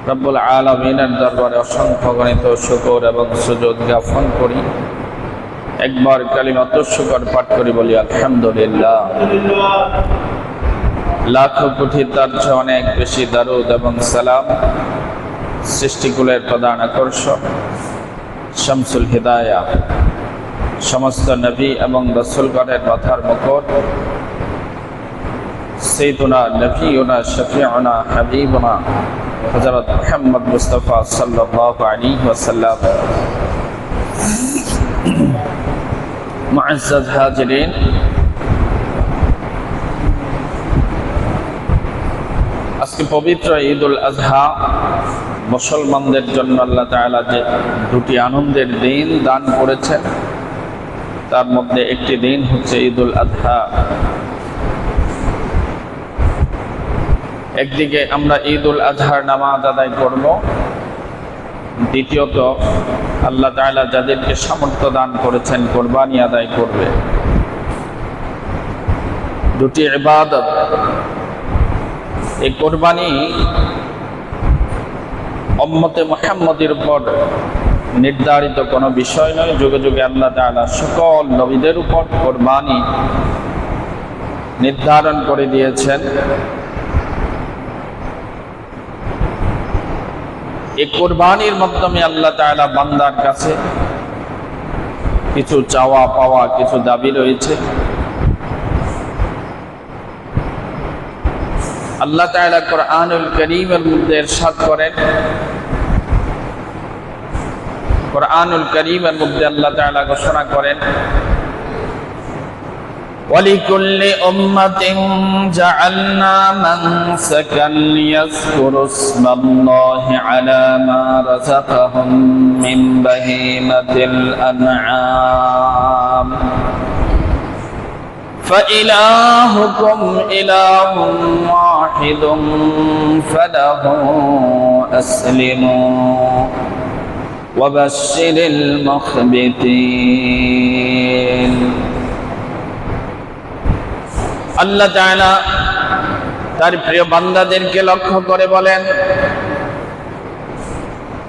রব্বুল আলামিনের দরবারে অসংখ্য গণিত শুকর এবং সুজুদ জ্ঞাপন করি। একবার কালিমাত শুকর পাঠ করি, বলি আলহামদুলিল্লাহ। লাখো কোটি তার চেয়ে অনেক বেশি দরুদ এবং সালাম সৃষ্টিকুলের প্রধান আকর্ষণ, শামসুল হিদায়া, সমস্ত নবী এবং রাসূলগণের মাথার মুকুট, সাইয়্যিদুনা নবিয়ুনা শফিউনা হাবিবুনা হযরত মুহাম্মদ মুস্তাফা সাল্লাল্লাহু আলাইহি ওয়াসাল্লাম। মুআজ্জাজ হাজিরিন, আজকে পবিত্র ঈদুল আজহা। মুসলমানদের জন্য আল্লাহ তাআলা যে দুটি আনন্দের দিন দান করেছেন, তার মধ্যে একটি দিন হচ্ছে ঈদুল আজহা। একদিকে আমরা ঈদুল আজহার নামাজ আদায় করব, দ্বিতীয়ত আল্লাহ তাআলা যাদেরকে সামর্থ্য দান করেছেন কোরবানি আদায় করবে। দুটি ইবাদত। এই কোরবানি উম্মতে মুহাম্মদের উপর নির্ধারিত কোনো বিষয় নয়। যুগে যুগে আল্লাহ তাআলা সকল নবীদের উপর কোরবানি নির্ধারণ করে দিয়েছেন। এই কোরবানির মাধ্যমে আল্লাহ তাআলা বান্দার কাছে কিছু চাওয়া পাওয়া, কিছু দাবি রয়েছে। আল্লাহ তাআলা কোরআনুল কারীমের মধ্যে ইরশাদ করেন, কোরআনুল কারীমের মধ্যে আল্লাহ তাআলা ঘোষণা করেন, وَلِكُلِّ أُمَّةٍ جَعَلْنَا مَنسَكًا لِيَذْكُرُوا اسْمَ اللَّهِ عَلَى مَا رَزَقَهُم مِّن بَهِيمَةِ الْأَنْعَامِ فَإِلَٰهُكُمْ إِلَٰهٌ وَاحِدٌ فَلَهُ أَسْلِمُوا وَبَشِّرِ الْمُخْبِتِينَ। আল্লাহ তাআলা তার প্রিয় বান্দাদেরকে লক্ষ্য করে বলেন,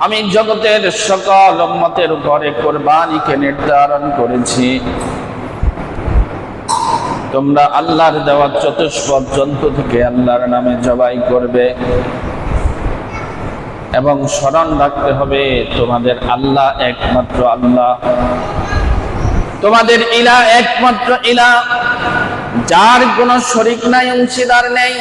আমি জগতের সকল উম্মতের উপরে কোরবানিকে নির্ধারণ করেছি। তোমরা আল্লাহর দেওয়া চতুষ্পদ জন্তু থেকে আল্লাহর নামে জবাই করবে এবং স্মরণ রাখতে হবে তোমাদের আল্লাহ একমাত্র আল্লাহ, তোমাদের ইলাহ একমাত্র ইলাহ, যার কোনো শরীক নাই, অংশীদার নেই।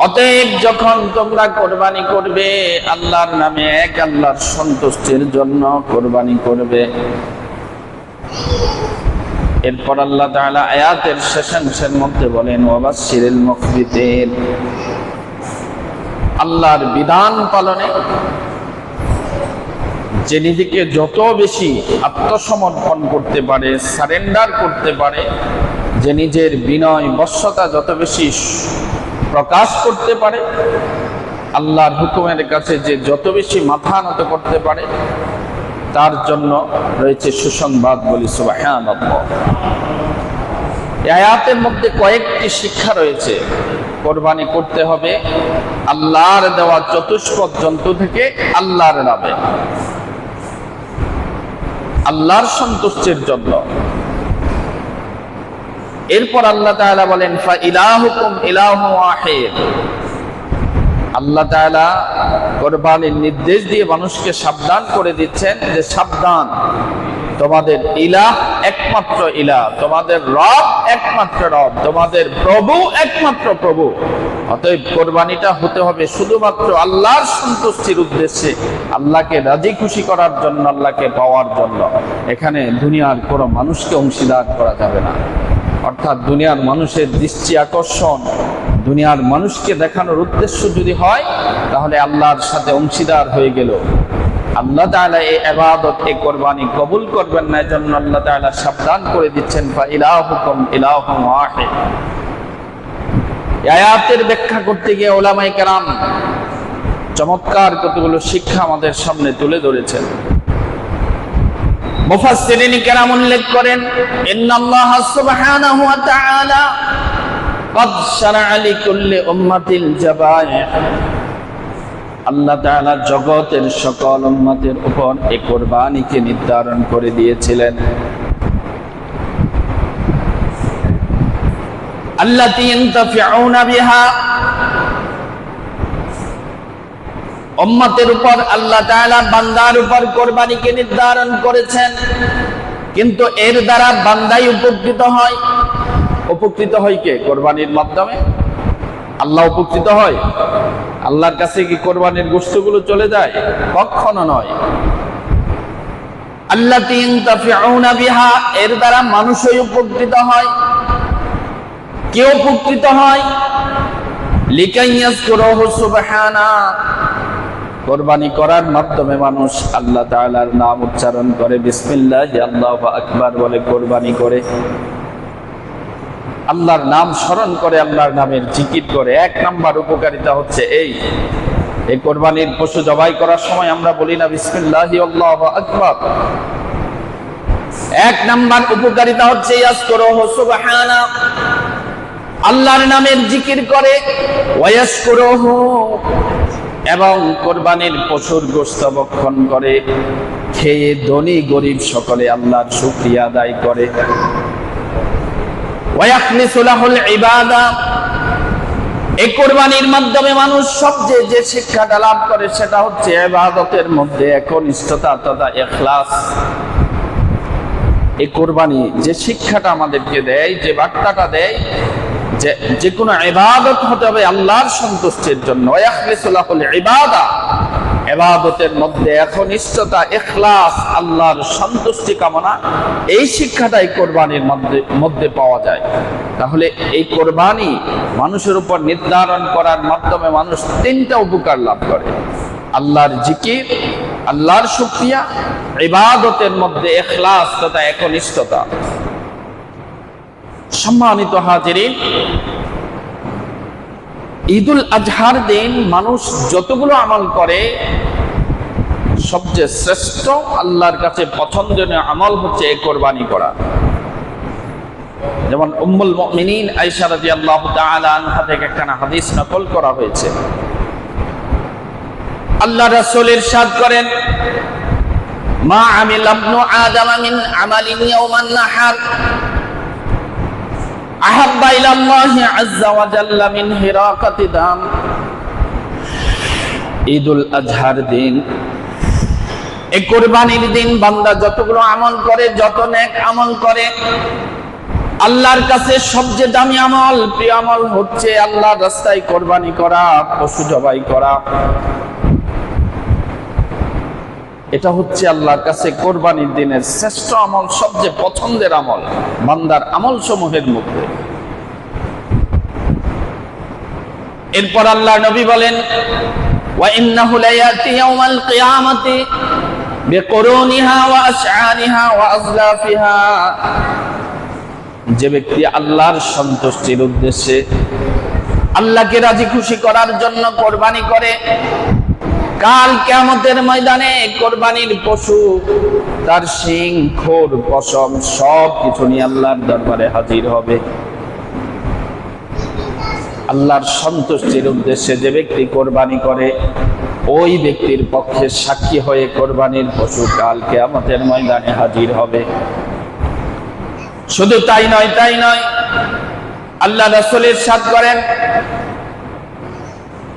অতএব যখন তোমরা কোরবানি করবে, আল্লাহর নামে এক আল্লাহর সন্তুষ্টির জন্য কোরবানি করবে। এরপর আল্লাহ তাআলা আয়াতের শেষাংশের মধ্যে বলেন, ওয়াবাশশিরিল মুখবিতিন। আল্লাহর বিধান পালনে যে নিজেকে যত বেশি আত্মসমর্পণ করতে পারে, সারেন্ডার করতে পারে, যে নিজের বিনয় বশ্যতা যত বেশি প্রকাশ করতে পারে, আল্লাহর হুকুমের কাছে যে যত বেশি মাথা নত করতে পারে, তার জন্য রয়েছে সুসংবাদ, বলি সুবহানাল্লাহ। এই আয়াতের মধ্যে কয়েকটি শিক্ষা রয়েছে। কোরবানি করতে হবে আল্লাহর দেওয়া চতুষ্পদ জন্তু থেকে আল্লাহর নামে, আল্লাহর সন্তুষ্টির জন্য। এরপর আল্লাহ তাআলা বলেন, ফা ইলাহুকুম ইলাহু ওয়াহিদ। আল্লাহ তাআলা কোরবানির নির্দেশ দিয়ে মানুষকে সাবধান করে দিচ্ছেন যে সাবধান, তোমাদের ইলাহ একমাত্র ইলাহ, তোমাদের রব একমাত্র রব, তোমাদের প্রভু একমাত্র প্রভু। অতএব কোরবানিটা হতে হবে শুধুমাত্র আল্লাহর সন্তুষ্টির উদ্দেশ্যে, আল্লাহকে রাজি খুশি করার জন্য, আল্লাহকে পাওয়ার জন্য। এখানে দুনিয়ার কোনো মানুষকে অংশীদার করা যাবে না। অর্থাৎ দুনিয়ার মানুষের দৃষ্টি আকর্ষণ, দুনিয়ার মানুষকে দেখানোর উদ্দেশ্য যদি হয়, তাহলে আল্লাহর সাথে অংশীদার হয়ে গেল। আল্লাহ তাআলা এই ইবাদত, এই কোরবানি কবুল করবেন না। এজন্য আল্লাহ তাআলা সাবধান করে দিচ্ছেন, ফা ইলাহুকুম ইলাহুন ওয়াহিদ। এই আয়াতের ব্যাখ্যা করতে গিয়ে উলামায়ে কেরাম চমৎকার কতগুলো শিক্ষা আমাদের সামনে তুলে ধরেছেন। মুফাসসিরিন কেরাম উল্লেখ করেন, ইন্নাল্লাহ সুবহানাহু ওয়া তাআলা قد شرع لكل أمة الذبائح আল্লাহ তাআলা জগতের সকল উম্মতের উপর এই কুরবানিকে নির্ধারণ করে দিয়েছিলেন। আল্লাতী ইনতাফিউনা বিহা, উম্মতের উপর আল্লাহ তাআলা বান্দার উপর কুরবানিকে নির্ধারণ করেছেন, কিন্তু এর দ্বারা বান্দাই উপকৃত হয়। উপকৃত হয় কে? কুরবানির মাধ্যমে আল্লাহ উপকৃত হয়। আল্লাহর কাছে কি কোরবানির গোশতগুলো চলে যায়? কখনো নয়। আল্লাতী ইনতাফিউনা বিহা, এর দ্বারা মানুষই উপকৃত হয়। কে উপকৃত হয়? লিকাইয়াজকুরুহু সুবহানা, কোরবানি করার মাধ্যমে মানুষ আল্লাহ তাআলার নাম উচ্চারণ করে, বিসমিল্লাহ আল্লাহু আকবার বলে কোরবানি করে, আল্লাহর নাম স্মরণ করে, আল্লাহর নামের জিকির করে। এক নাম্বার উপকারিতা হচ্ছে এই কোরবানির পশু জবাই করার সময় আমরা বলি না বিসমিল্লাহি আল্লাহু আকবার? এক নাম্বার উপকারিতা হচ্ছে ইয়াজকুরুহু সুবহানা, আল্লাহর নামের জিকির করে, ওয়ায়াশকুরুহু, এবং কোরবানির পশুর গোশত ভক্ষণ করে, খেয়ে ধনী গরিব সকলে আল্লাহর শুকরিয়া আদায় করে। ওয়ায়াখলিসু লাহুল ইবাদা, এই কোরবানির মাধ্যমে মানুষ সবচেয়ে যে শিক্ষাটা লাভ করে সেটা হচ্ছে ইবাদতের মধ্যে একনিষ্ঠতা তথা ইখলাস। এই কোরবানি যে শিক্ষাটা আমাদেরকে দেয়, যে বার্তাটা দেয়, যে কোনো ইবাদত হতে হবে আল্লাহর সন্তুষ্টির জন্য। ওয়ায়াখলিসু লাহুল ইবাদা, ইবাদতের মধ্যে একনিষ্ঠতা, ইখলাস, আল্লাহর সন্তুষ্টি কামনা, এই শিক্ষাটাই কোরবানির মধ্যে পাওয়া যায়। তাহলে এই কোরবানি মানুষের উপর নির্ধারণ করার মাধ্যমে মানুষ তিনটা উপকার লাভ করে: আল্লাহর জিকির, আল্লাহর শুকরিয়া, ইবাদতের মধ্যে ইখলাস তথা একনিষ্ঠতা। সম্মানিত হাজিরিন, ঈদুল আজহার দিন মানুষ যতগুলো আমল করে সবচেয়ে শ্রেষ্ঠ আল্লাহর কাছে পছন্দনীয় আমল হচ্ছে এই কোরবানি করা। যেমন উম্মুল মুমিনিন আয়েশা রাদিয়াল্লাহু তাআলা আনহা থেকে একখানা হাদিস নকল করা হয়েছে। আল্লাহ রাসূল ইরশাদ করেন, মা আমিলা ইবনু আদম মিন আমালিন ইয়াওমান নাহার আহাব্বা ইলাল্লাহি আযজা ওয়া জাল্লা মিন হিরাকাতি দাম। ঈদুল আজহার দিন, এই কুরবানির দিন বান্দা যতগুলো আমল করে, যত নেক আমল করে, আল্লাহর কাছে সবচেয়ে দামি আমল, প্রিয় আমল হচ্ছে আল্লাহর রাস্তায় কোরবানি করা, পশু জবাই করা। এটা হচ্ছে আল্লাহর কাছে কোরবানির দিনের শ্রেষ্ঠ আমল, সবচেয়ে পছন্দের আমল বান্দার আমল সমূহের মধ্যে। এরপর আল্লাহ নবী বলেন, ওয়া ইন্নাহু লায়াতি ইয়াউমাল কিয়ামাতি বিকুরুনিহা ওয়া আশআরিহা ওয়া আযলাফিহা, যে ব্যক্তি আল্লাহর সন্তুষ্টির উদ্দেশ্যে, আল্লাহকে রাজি খুশি করার জন্য কোরবানি করে, কাল কিয়ামতের ময়দানে কোরবানির পশু, তার শিং, খোর, পশম সব কিছু নিয়ে আল্লাহর দরবারে হাজির হবে। আল্লাহর সন্তুষ্টির উদ্দেশ্যে যে ব্যক্তি কোরবানি করে, ওই ব্যক্তির পক্ষে সাক্ষী হয়ে কোরবানির পশু কাল কিয়ামতের ময়দানে হাজির হবে। শুধু তাই নয়, আল্লাহ রাসূল ইরশাদ করেন,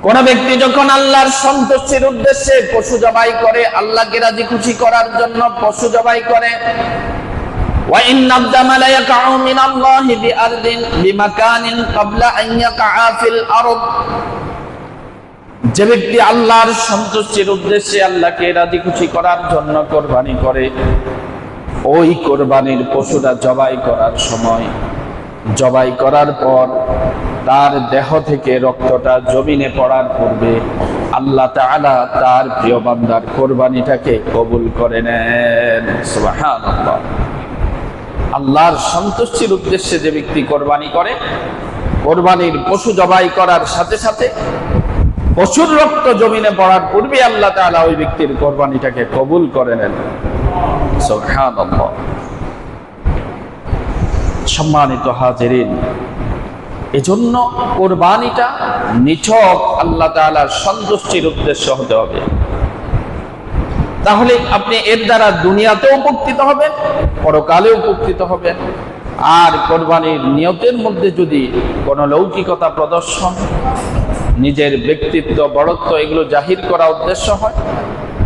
কোন ব্যক্তি যখন আল্লাহর সন্তুষ্টির উদ্দেশ্যে পশু জবাই করে, আল্লাহকে রাজি খুশি করার জন্য পশু জবাই করে, ওয়া ইন্না আদ-দামা লা ইয়াকাউ মিনাল্লাহি বিআরদিন বিমাকানিন ক্বাবলা আন ইয়াকা ফিল আরদ, যে ব্যক্তি আল্লাহর সন্তুষ্টির উদ্দেশ্যে, আল্লাহকে রাজি খুশি করার জন্য কোরবানি করে, ওই কোরবানির পশুটা জবাই করার সময়, জবাই করার পর তার দেহ থেকে রক্তটা জমিনে পড়ার পূর্বে আল্লাহ তাআলা তার প্রিয় বান্দার কোরবানিটাকে কবুল করে নেন। সুবহানাল্লাহ। আল্লাহর সন্তুষ্টির উদ্দেশ্যে যে ব্যক্তি কোরবানি করে, কোরবানির পশু জবাই করার সাথে সাথে পশুর রক্ত জমিনে পড়ার পূর্বে আল্লাহ তাআলা ওই ব্যক্তির কোরবানিটাকে কবুল করে নেন। সুবহানাল্লাহ। সম্মানিত হাজিরিন, এজন্য কোরবানিটা নিছক আল্লাহ তাআলার সন্তুষ্টির উদ্দেশ্য হতে হবে। তাহলে আপনি এর দ্বারা দুনিয়াতেও উপকৃত হবেন, পরকালেও উপকৃত হবেন। আর কোরবানির নিয়তের মধ্যে যদি কোনো লৌকিকতা প্রদর্শন, নিজের ব্যক্তিত্ব, বড়ত্ব এগুলো জাহির করা উদ্দেশ্য হয়,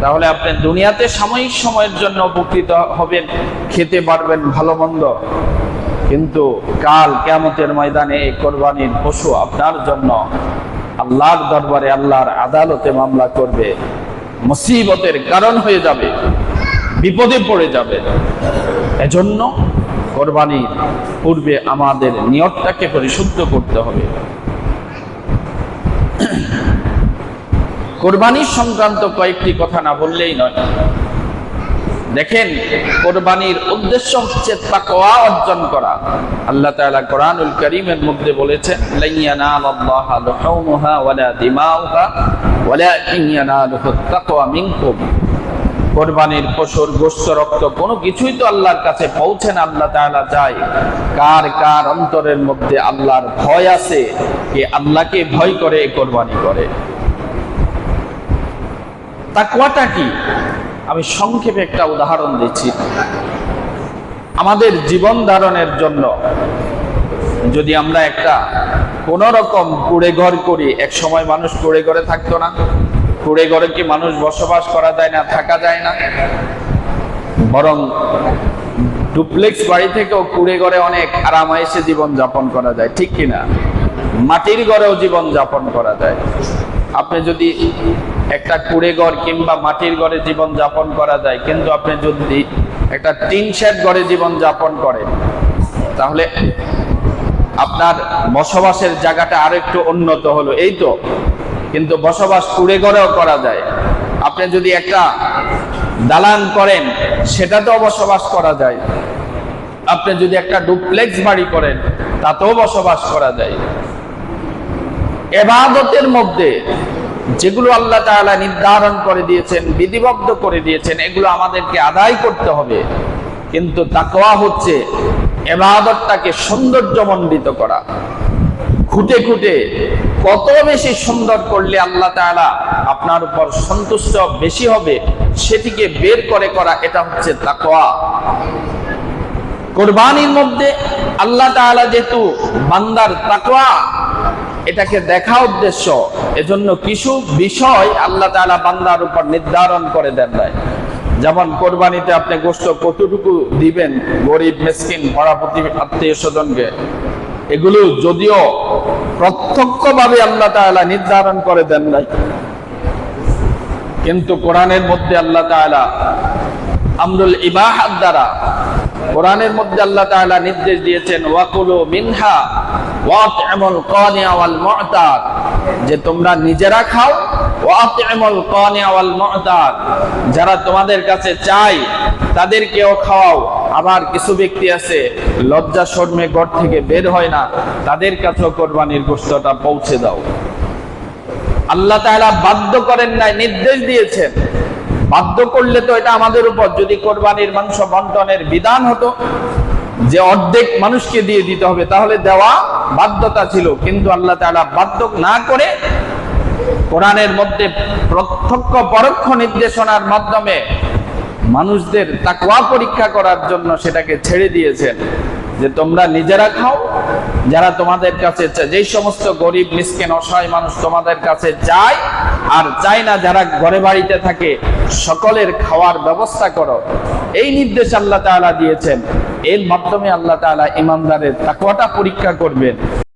তাহলে আপনি দুনিয়াতে সাময়িক সময়ের জন্য উপকৃত হবেন, খেতে পারবেন ভালো মন্দ, কিন্তু কাল কিয়ামতের ময়দানে এই কোরবানির পশু আপনার জন্য আল্লাহর দরবারে, আল্লাহর আদালতে মামলা করবে, মুসিবতের কারণ হয়ে যাবে, বিপদে পড়ে যাবে। এজন্য কোরবানির পূর্বে আমাদের নিয়তটাকে পরিশুদ্ধ করতে হবে। কোরবানির সংক্রান্ত কয়েকটি কথা না বললেই নয়। দেখেন, কোরবানির উদ্দেশ্য হচ্ছে তাকওয়া অর্জন করা। আল্লাহ তাআলা কোরআনুল কারীমের মধ্যে বলেছেন, লা ইয়ানালাল্লাহা লুহুমুহা ওয়ালা দিমাউহা ওয়ালাকিন ইয়ানালুহুত তাকওয়া মিনকুম। কোরবানির পশুর গোশত, রক্ত কোনো কিছুই তো আল্লাহর কাছে পৌঁছে না। আল্লাহ তাআলা চায় কার কার অন্তরের মধ্যে আল্লাহর ভয় আছে, কে আল্লাহকে ভয় করে কোরবানি করে। তাকওয়াটা কি? আমি সংক্ষেপে একটা উদাহরণ দিচ্ছি। আমাদের জীবন ধারণের জন্য যদি আমরা একটা কোন রকম কুড়ে ঘর করি, এক সময় মানুষ কুড়ে ঘরে থাকতো না? কুড়ে ঘরে কি মানুষ বসবাস করা যায় না, থাকা যায় না? বরং ডুপ্লেক্স বাড়ি থেকেও কুড়ে ঘরে অনেক আরামায়েশে জীবন যাপন করা যায়, ঠিক কিনা? মাটির ঘরেও জীবন যাপন করা যায়। আপনি যদি একটা কুড়ে ঘর কিংবা মাটির ঘরে জীবন যাপন করা যায়, কিন্তু আপনি যদি একটা টিন শেড ঘরে জীবন যাপন করেন, তাহলে আপনার বসবাসের জায়গাটা আরো একটু উন্নত হলো, এই তো। কিন্তু বসবাস কুড়ে ঘরেও করা যায়। আপনি যদি একটা দালান করেন, সেটাতেও বসবাস করা যায়। আপনি যদি একটা ডুপ্লেক্স বাড়ি করেন, তাতেও বসবাস করা যায়। ইবাদতের মধ্যে যেগুলো আল্লাহ তাআলা নির্ধারণ করে দিয়েছেন, বিধিবদ্ধ করে দিয়েছেন, এগুলো আমাদেরকে আদায় করতে হবে। কিন্তু তাকওয়া হচ্ছে ইবাদতটাকে সৌন্দর্যমণ্ডিত করা। খুঁটে খুঁটে কত বেশি সুন্দর করলে আল্লাহ তাআলা আপনার উপর সন্তুষ্ট বেশি হবে, সেটিকে বের করে করা, এটা হচ্ছে তাকওয়া। কোরবানির মধ্যে আল্লাহ তাআলা যেহেতু বান্দার তাকওয়া এটাকে দেখা উদ্দেশ্য, এজন্য কিছু বিষয় আল্লাহ তাআলা বান্দার উপর নির্ধারণ করে দেন নাই। যেমন কোরবানিতে আপনি গোশত কতটুকু দিবেন গরিব মিসকিন পাড়া প্রতিবেশী আত্মীয় স্বজনকে, এগুলো যদিও প্রত্যক্ষভাবে আল্লাহ তাআলা নির্ধারণ করে দেন নাই, কিন্তু কোরআনের মধ্যে আল্লাহ তাআলা আমরুল ইবাহাত দ্বারা, কোরআনের মধ্যে আল্লাহ তাআলা নির্দেশ দিয়েছেন, ওয়াকুলু মিনহা ওয়াত'ইমুল কানিয়া ওয়াল মু'তাদ, যে তোমরা নিজেরা খাও, ওয়াত'ইমুল কানিয়া ওয়াল মু'তাদ, যারা তোমাদের কাছে চায় তাদেরকেও খাওয়াও। আবার কিছু ব্যক্তি আছে লজ্জা শরমে ঘর থেকে বের হয় না, তাদের কাছেও কোরবানির গোশতটা পৌঁছে দাও। আল্লাহ তাআলা বাধ্য করেন নাই, নির্দেশ দিয়েছেন। বাধ্য করলে তো এটা আমাদের উপর, যদি কোরবানির মাংস বন্টনের বিধান হতো যে অর্ধেক মানুষকে দিয়ে দিতে হবে, তাহলে দেওয়া বাধ্যতা ছিল। কিন্তু আল্লাহ তাআলা বাধ্য না করে কোরআনের মধ্যে প্রত্যক্ষ পরোক্ষ নির্দেশনার মাধ্যমে মানুষদের তাকওয়া পরীক্ষা করার জন্য সেটাকে ছেড়ে দিয়েছেন, যে তোমরা নিজেরা খাও, যারা তোমাদের কাছে, যেই সমস্ত গরিব মিসকিন অসহায় মানুষ তোমাদের কাছে যায় আর চায় না, যারা ঘরে বাড়িতে থাকে, সকলের খাওয়ার ব্যবস্থা করো। এই নির্দেশ আল্লাহ তাআলা দিয়েছেন। এর মাধ্যমে আল্লাহ তাআলা ইমানদারের তাকওয়াটা পরীক্ষা করবেন।